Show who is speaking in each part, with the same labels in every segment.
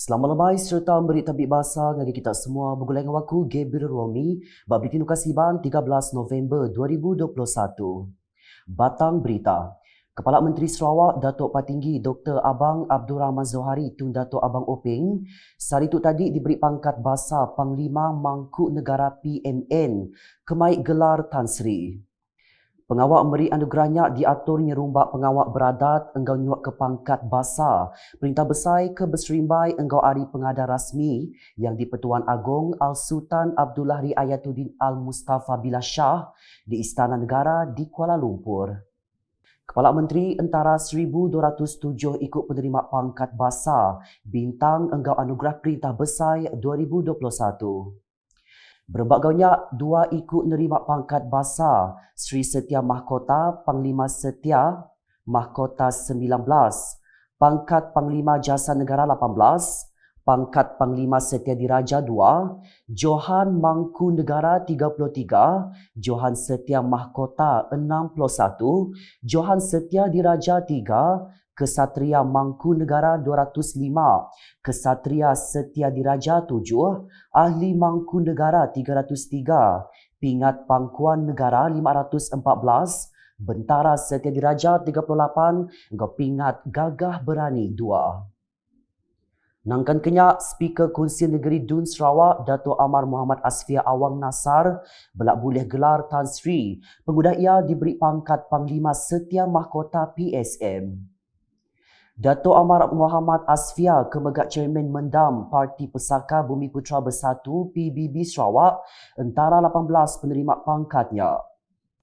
Speaker 1: Selamat lemai serta memberi tabik bahasa bagi kita semua bergulai dengan waku Gabriel Romi bab Berita Nukasiban 13 November 2021. Batang berita. Kepala Menteri Sarawak Datuk Patinggi Dr. Abang Abdul Rahman Zohari Tun Datuk Abang Openg sehari itu tadi diberi pangkat Basa Panglima Mangkuk Negara PMN kemai gelar Tan Sri. Pengawak memberi anugerahnya diaturnya rumbak pengawak beradat engkau nyuak ke pangkat basa. Perintah besar ke berserimbai engkau hari pengadar rasmi yang di-Pertuan Agong Al-Sultan Abdullah Riayatuddin Al-Mustafa Billah Shah di Istana Negara di Kuala Lumpur. Kepala Menteri antara 1,207 ikut penerima pangkat basa bintang engkau anugerah Perintah Besar 2021. Berbagainya dua ikut nerima pangkat basa Sri Setia Mahkota Panglima Setia Mahkota 19, pangkat Panglima Jasa Negara 18, pangkat Panglima Setia Diraja 2, Johan Mangku Negara 33, Johan Setia Mahkota 61, Johan Setia Diraja 3, Kesatria Mangku Negara 205, Kesatria Setia Diraja 7, Ahli Mangku Negara 303, Pingat Pangkuan Negara 514, Bentara Setia Diraja 38, Pingat Gagah Berani 2. Nangkan kenyak Speaker Konsil Negeri Dun Sarawak Datuk Amar Muhammad Asfia Awang Nasar belak boleh gelar Tan Sri. Pengguna ia diberi pangkat Panglima Setia Mahkota PSM. Datuk Amar Muhammad Asfia Kemegak Chairman Mendam Parti Pesaka Bumi Putra Bersatu PBB Sarawak antara 18 penerima pangkatnya.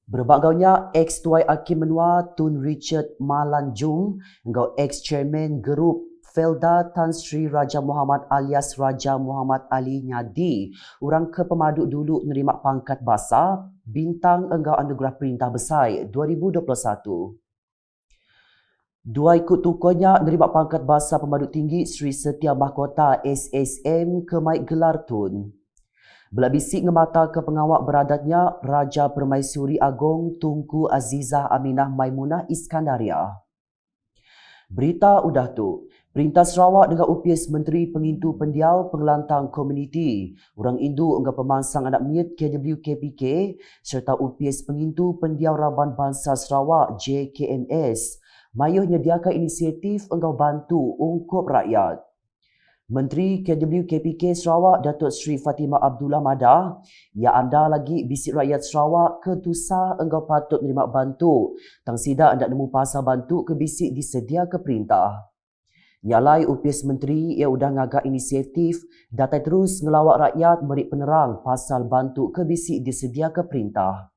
Speaker 1: Berbagainya ex-Tuai Hakim Menua Tun Richard Malanjung engkau ex-Chairman Grup Felda Tan Sri Raja Muhammad alias Raja Muhammad Ali Nyadi orang ke pemaduk dulu menerima pangkat basa bintang engkau anugerah Perintah Besar 2021. Dua ikut tukunya menerima pangkat basa pemaduk tinggi Sri Setia Mahkota SSM kemai gelar Tun. Belak bisik ngemata ke pengawak beradatnya Raja Permaisuri Agong Tunku Azizah Aminah Maimunah Iskandaria. Berita udah tu. Perintah Sarawak dengan UPS Menteri Pengintu Pendiau Pengelantang Komuniti, Orang Indu enggak pemansang anak miut KWKPK serta UPS Pengintu Pendiau Raban Bangsa Sarawak JKMS mayuh nyediakan inisiatif engkau bantu ungkup rakyat. Menteri KWKPK Sarawak Datuk Sri Fatimah Abdullah Madah, ya anda lagi bisik rakyat Sarawak ke tusah engkau patut menerima bantu. Tang sidak anda nemu pasal bantu ke bisik disedia ke perintah. Nyalai UPS Menteri ia udah ngagak inisiatif datai terus ngelawak rakyat beri penerang pasal bantu ke bisik disedia ke perintah.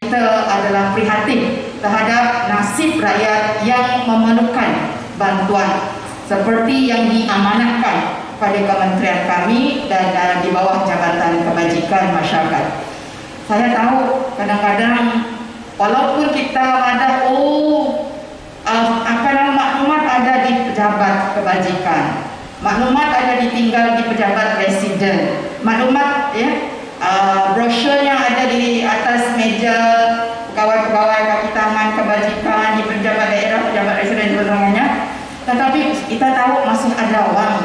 Speaker 2: Kita adalah prihatin terhadap nasib rakyat yang memerlukan bantuan seperti yang diamanatkan pada kementerian kami dan di bawah Jabatan Kebajikan Masyarakat. Saya tahu kadang-kadang walaupun kita ada maklumat ada di pejabat kebajikan, maklumat ada ditinggal di pejabat residen, maklumat brosur yang ada di atas meja pegawai-pegawai kaki tangan kebajikan di pejabat daerah, pejabat residen dan sebagainya. Tetapi kita tahu masih ada orang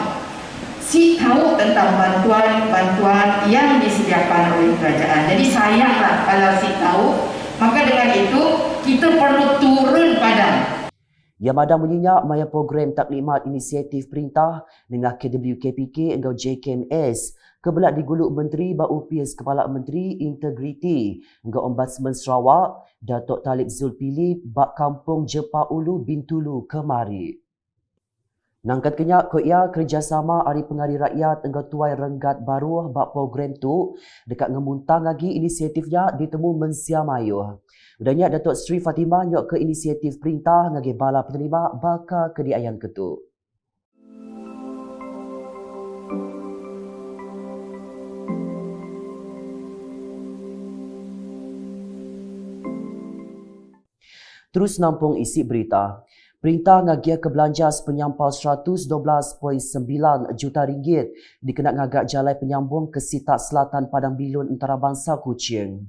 Speaker 2: tahu tentang bantuan-bantuan yang disediakan oleh kerajaan. Jadi sayanglah kalau tahu, maka dengan itu kita perlu turun padam.
Speaker 1: Yang Madam menyenyak maya program taklimat inisiatif perintah dengan KWKPK engkau JKMS kebelak diguluk Menteri UPS Kepala Menteri Integriti engkau Ombudsman Sarawak Datuk Talib Zulkifli bak Kampung Jepa Ulu Bintulu kemari. Nangkat kenyak ko ia kerjasama Hari Pengari Rakyat engkau tuai renggat baru bak program tu dekat ngemuntang lagi inisiatifnya ditemu mensia mayuh. Udahnya Datuk Sri Fatimah nyok ke inisiatif perintah ngagi bala penerima baka kediayan ketuk. Terus nampung isi berita. Perintah ngagia kebelanja penyampal 112.9 juta ringgit dikenak ngagak jalai penyambung ke Sitak Selatan Padang Bilun Antarabangsa Kuching.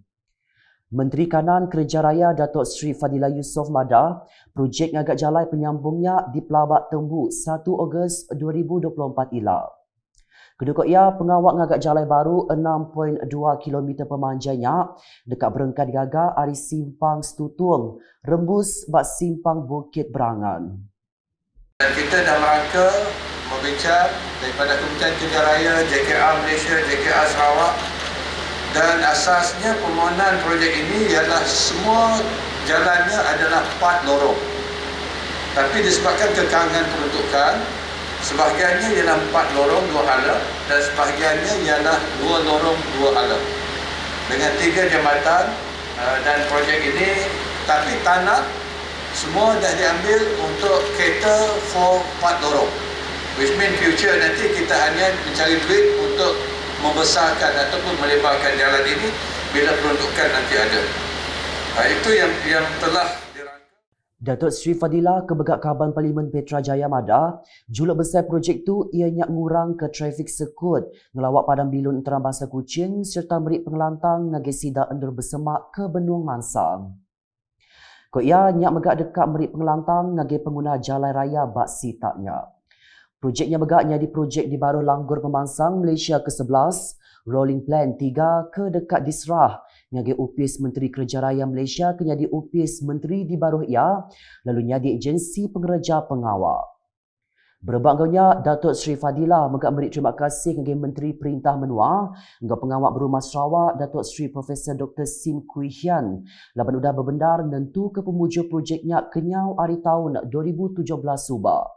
Speaker 1: Menteri Kanan Kerja Raya Datuk Seri Fadila Yusof Madah, projek ngagak jalan penyambungnya di Pelabak Tembu 1 Ogos 2024 ila. Kedua ia pengawak ngagak jalan baru 6.2 km pemanjangnya dekat berengkat gagak ari simpang Stutung, rembus bak simpang Bukit Berangan.
Speaker 3: Dan kita dalam rangka membincang daripada Kementerian Kerja Raya, JKR Malaysia, JKR Sarawak, dan asasnya permohonan projek ini ialah semua jalannya adalah 4 lorong. Tapi disebabkan kekangan peruntukan, sebahagiannya ialah 4 lorong 2 hala dan sebahagiannya ialah 2 lorong 2 hala. Dengan 3 jambatan dan projek ini, tapi tanah semua dah diambil untuk cater for 4 lorong. Which mean future nanti kita hanya mencari duit untuk membesarkan ataupun melebarkan jalan ini bila peruntukan nanti ada. Itu yang telah dirangka.
Speaker 1: Datuk Seri Fadila Kebegak Kaban Parlimen Petrajaya Madah, juluk besar projek tu ianya ngurang ke trafik sekut, ngelawak padang bilun Enteram Bahasa Kuching serta beri pengelantang ngagi sida endur bersemak ke Benung Mansang. Ko ia nyak megak dekat beri pengelantang ngagi pengguna jalan raya bak sitaknya. Projeknya megaknya di projek di Baru Langgur Pemansang Malaysia ke-11, Rolling Plan 3 ke dekat Disrah, ngagi upis Menteri Kerja Raya Malaysia ke nyadi upis Menteri di Baru ia, lalu nyadi agensi pengereja pengawal. Berbangkaunya, Datuk Seri Fadila megak beri terima kasih ngagi Menteri Perintah Menua, ngga pengawal berumah Sarawak, Datuk Seri Profesor Dr. Sim Kui Hian, laban udah berbendar nentu ke pemujur projeknya kenyau hari tahun 2017 subak.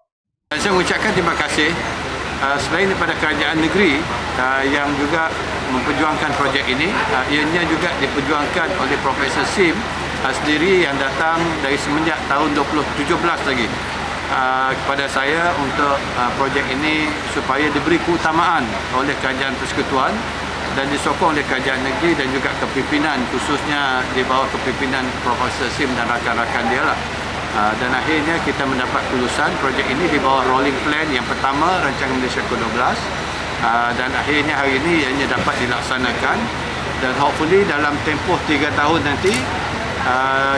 Speaker 3: Saya mengucapkan terima kasih selain daripada kerajaan negeri yang juga memperjuangkan projek ini, ianya juga diperjuangkan oleh Profesor Sim sendiri yang datang dari semenjak tahun 2017 lagi kepada saya untuk projek ini supaya diberi keutamaan oleh kerajaan persekutuan dan disokong oleh kerajaan negeri dan juga kepimpinan, khususnya di bawah kepimpinan Profesor Sim dan rakan-rakan dia lah. Dan akhirnya kita mendapat kelulusan projek ini di bawah rolling plan yang pertama rancangan Malaysia ke-12 dan akhirnya hari ini ianya dapat dilaksanakan dan hopefully dalam tempoh 3 tahun nanti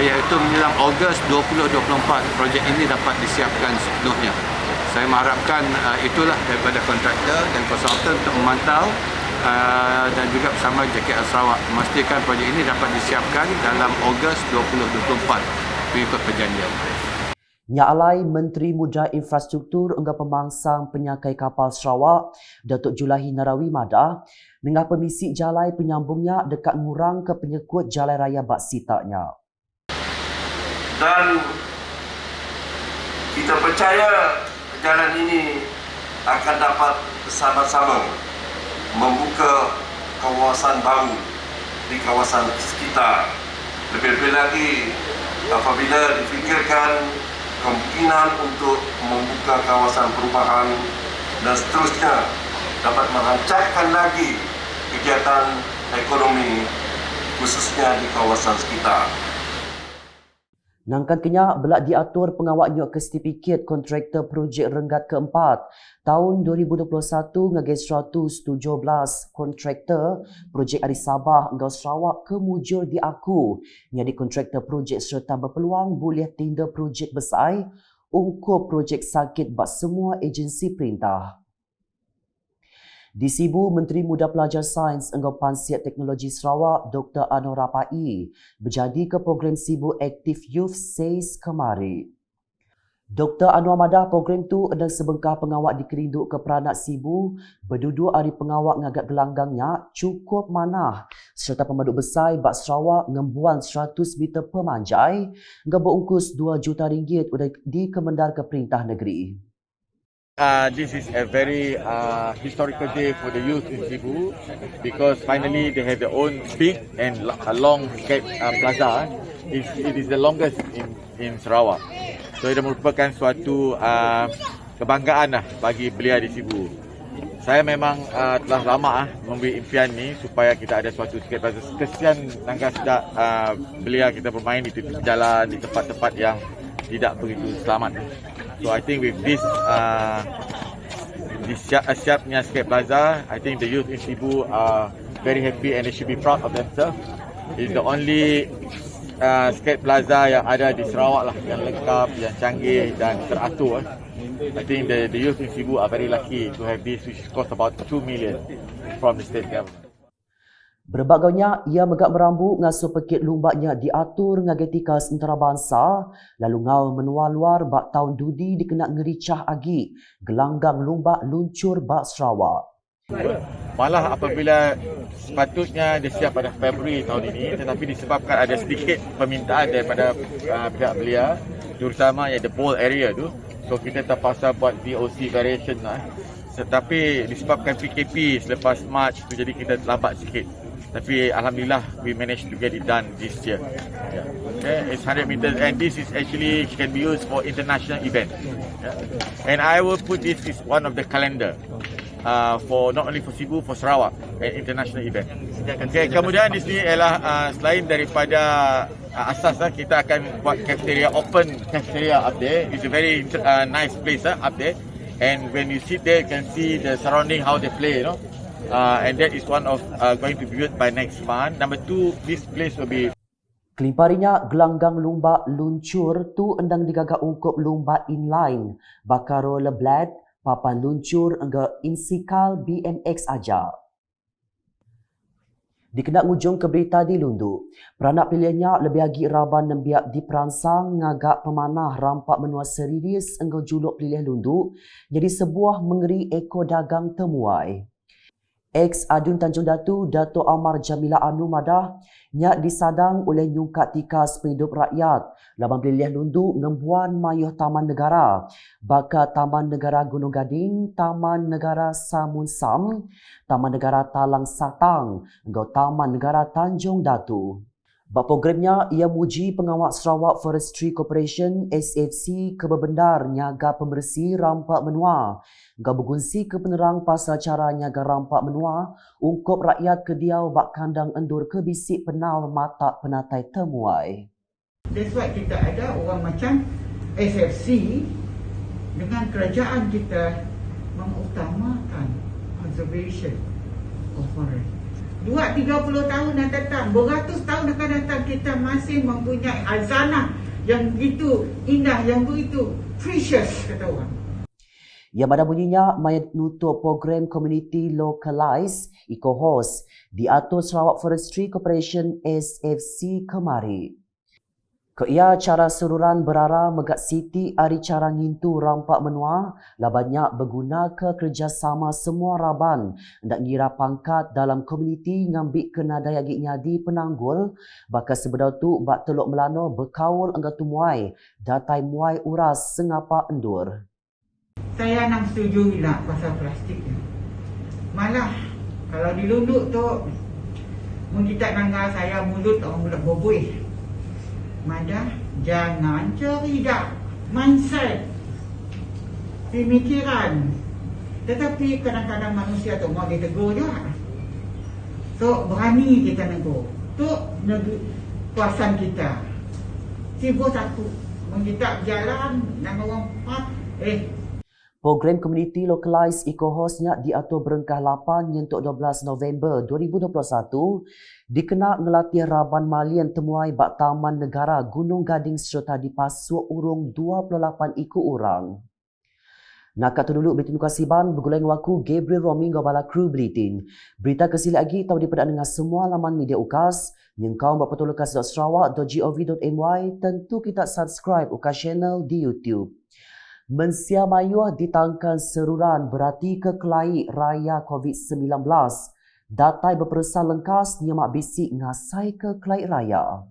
Speaker 3: iaitu menjelang Ogos 2024 projek ini dapat disiapkan sepenuhnya. Saya mengharapkan itulah daripada kontraktor dan konsultan untuk memantau dan juga bersama JKR Sarawak memastikan projek ini dapat disiapkan dalam Ogos 2024 mengikut perjanjian.
Speaker 1: Nya alai Menteri Muda Infrastruktur Engga Pemangsang Penyakai Kapal Sarawak, Datuk Julahi Narawi Madah, dengan pemisi jalan penyambungnya dekat ngurang ke penyekut jalan raya bak sitaknya.
Speaker 4: Dan kita percaya jalan ini akan dapat bersama-sama membuka kawasan baru di kawasan sekitar. Lebih-lebih lagi apabila difikirkan kemungkinan untuk membuka kawasan perubahan dan seterusnya dapat merancangkan lagi kegiatan ekonomi khususnya di kawasan sekitar.
Speaker 1: Nangkan kenya belak diatur pengawak nyok ke sertifikat kontraktor projek Renggat keempat tahun 2021 ngagi 117 kontraktor projek Ari Sabah Engau Sarawak kemujur diaku nyadi kontraktor projek serta berpeluang boleh tinda projek besar ungkup projek sakit bak semua agensi perintah. Di Sibu, Menteri Muda Pelajar Sains Engau Pansiat Teknologi Sarawak, Dr. Anwar Rapai, berjadi ke program Sibu Active Youth SAIS kemari. Dr. Anwar Madah program tu ada sebengkah pengawak dikerinduk ke peranak Sibu, berduduk hari pengawak ngagak gelanggangnya cukup manah, serta pemaduk besar bak Sarawak ngembuan 100 meter pemanjai, engau berungkus 2 juta ringgit udah di Kemendar ke Perintah Negeri.
Speaker 5: This is a very historical day for the youth in Sibu because finally they have their own big and long plaza. It is the longest in Sarawak. So ia merupakan suatu kebanggaan bagi belia di Sibu. Saya memang telah lama memberi impian ni supaya kita ada suatu skate plaza. Kesian nangka sudah belia kita bermain di tepi jalan di tempat-tempat yang tidak begitu selamat. So I think with this siapnya skate plaza, I think the youth in Sibu are very happy and they should be proud of themselves It's the only skate plaza yang ada di Sarawak lah, yang lengkap, yang canggih dan teratur. I think the youth in Cebu are very lucky to have this, which cost about 2 million from the state government.
Speaker 1: Berbagainya, ia megak merambu ngasuh pekit lumbaknya diatur ngagetika sementara bangsa, lalu ngau menua luar bak tahun dudi dikenak ngericah agi, gelanggang lumbak luncur bak Sarawak.
Speaker 5: Malah apabila sepatutnya dia siap pada Februari tahun ini, tetapi disebabkan ada sedikit permintaan daripada pihak belia, terutama yang the bowl area tu, so kita terpaksa buat VOC variation lah. Tetapi disebabkan PKP selepas March tu, jadi kita lambat sikit. Tapi alhamdulillah we managed to get it done this year. Yeah. Okay, it's 100 meters and this is actually can be used for international event. Yeah. And I will put this as one of the calendar for not only for Cebu, for Sarawak and international event. Okay, kemudian di sini ialah selain daripada asas kita akan buat cafeteria, open cafeteria up there. It's a very nice place up there. And when you sit there, you can see the surrounding how they play, you know. And that is one of going to be built by next month. Number 2, this place will be.
Speaker 1: Kelimparinya gelanggang lumbak luncur tu endang digagak ungkup lumbak inline, bakaro leblad, papan luncur engga insikal BMX aja. Dikenak ngujung ke berita di Lundu, peranak pilihannya lebih lagi raban nembiak diperansang ngagak pemanah rampak menua serius engga juluk pilih Lundu jadi sebuah mengeri eko dagang temuai. Ex Adun Tanjung Datu, Dato' Amar Jamila Anu Madah, nyak disadang oleh nyungkat tikas penghidup rakyat. Labang Peliliah Lundu, ngembuan mayuh Taman Negara. Baka Taman Negara Gunung Gading, Taman Negara Samun Sam, Taman Negara Talang Satang, engkau Taman Negara Tanjung Datu. Bak programnya, ia muji pengawal Sarawak Forestry Corporation SFC ke bebendar nyaga pembersih rampak menua. Gak bergunsi ke penerang pasal cara nyaga rampak menua, ungkup rakyat ke diau bak kandang endur ke bisik penal mata penatai temuai.
Speaker 6: That's why kita ada orang macam SFC dengan kerajaan kita mengutamakan conservation of forest. 2-30 tahun akan datang, beratus tahun akan datang, kita masih mempunyai hazanah yang begitu indah, yang begitu precious, kata orang.
Speaker 1: Yang pada bunyinya, mayat nutup program Community Localize, EcoHost, diatur Sarawak Forestry Corporation SFC kemari. Ia cara seruran berara megat Siti ari cara ngintu rampak menua, lah banyak berguna ke kerjasama semua raban, hendak ngira pangkat dalam komuniti ngambil kenada yagi nyadi penanggul, bakal sebedau tu bak teluk melano berkawul angga tumuai, datai muai uras sengapa endur.
Speaker 6: Saya nak setuju lah pasal plastik ni. Malah kalau di Lunduk tu mengkitak nangga saya mulut orang mulut bobuih. Madah jangan cerita mindset pemikiran. Tetapi kadang-kadang manusia tu mau ditegur juga. So berani kita negur. Tu kuasaan kita. Sibuk satu mengkitak jalan dan orang pat
Speaker 1: Program Community Localize EcoHostnya diatur berengkah 8 yentuk 12 November 2021 dikena ngelatih raban malian temuai bak Taman Negara Gunung Gading serta di Pasuk Urung 28 ikut orang. Nak kata dulu berita nukasiban bergulai waku Gabriel Romi Gobala Crew Bulletin. Berita kesili lagi tahu dipedak dengan semua laman media UKAS. Yang kau berpetulukas.sarawak.gov.my tentu kita subscribe UKAS channel di YouTube. Mensia mayuah ditangkan seruran berarti kekelai raya COVID-19. Datai berperasa lengkas nyemak bisik ngasai kekelai raya.